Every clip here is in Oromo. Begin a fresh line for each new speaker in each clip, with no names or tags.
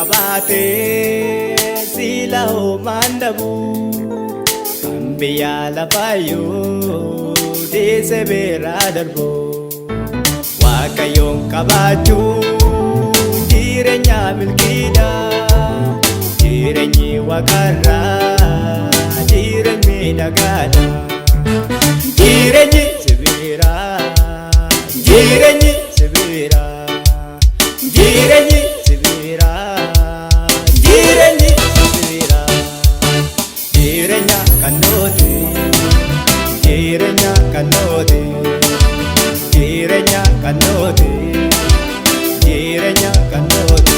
kabate sila o mandabu Kambiya la payo di sebera darbo Wakayong kabaju jirenya milkida jirenyi wakara jirenyi dagada jirenyi sebera jirenyi sebera jirenyi sebera jirenyi sebera jirenya kanode jirenya kanode jirenya kanode jirenya kanode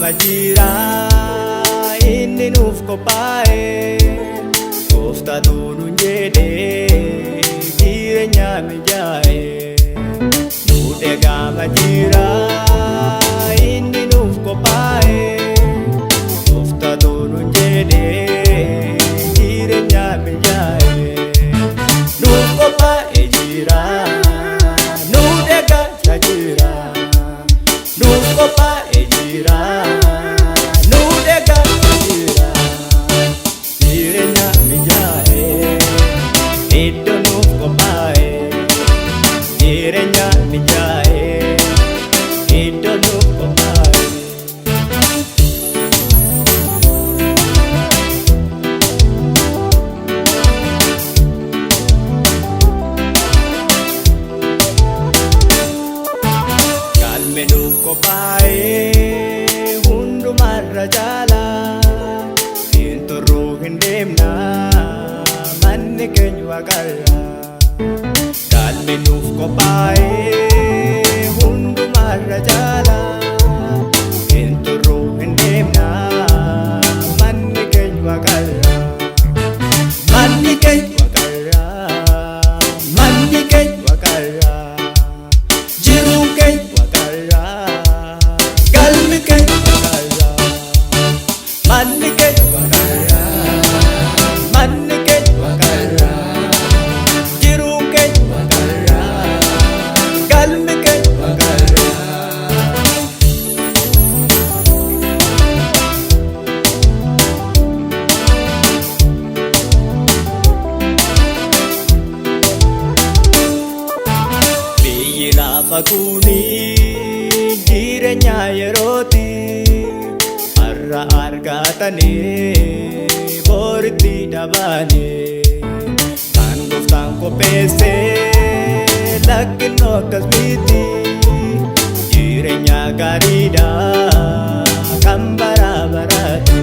Majira inni nuuf qophaa'e gooftaatu nuun jedhee jireenya mijaa'e nuu egaa majira inni nuuf qophaa'e gooftaatu nuun jedhee jireenya mijaa'e nuuf qophaa'e jira nuu egaa jira nuuf qophaa'e jira Kophaa'ee hundumarra caalaa hinturruu hin deemna manni keenya waaqarra galmi nuuf qophaa'ee hundumarra caalaa hinturruu hin deemna manni keenya waaqarra manni keenya waaqarra manni keenya waaqarra jiruun keenya Manni ke wakara, manni ke wakara, jiru ke wakara, galmi ke wakara. Biyyi lafa kuni jireenya yerooti. Arra argatanii boritti dhabanii kan gooftaan qopheessee lakkinnoo akkas miti jireenya gaariidha kan bara baraate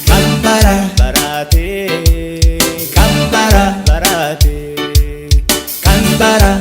kan bara baraate kan bara baraate kan bara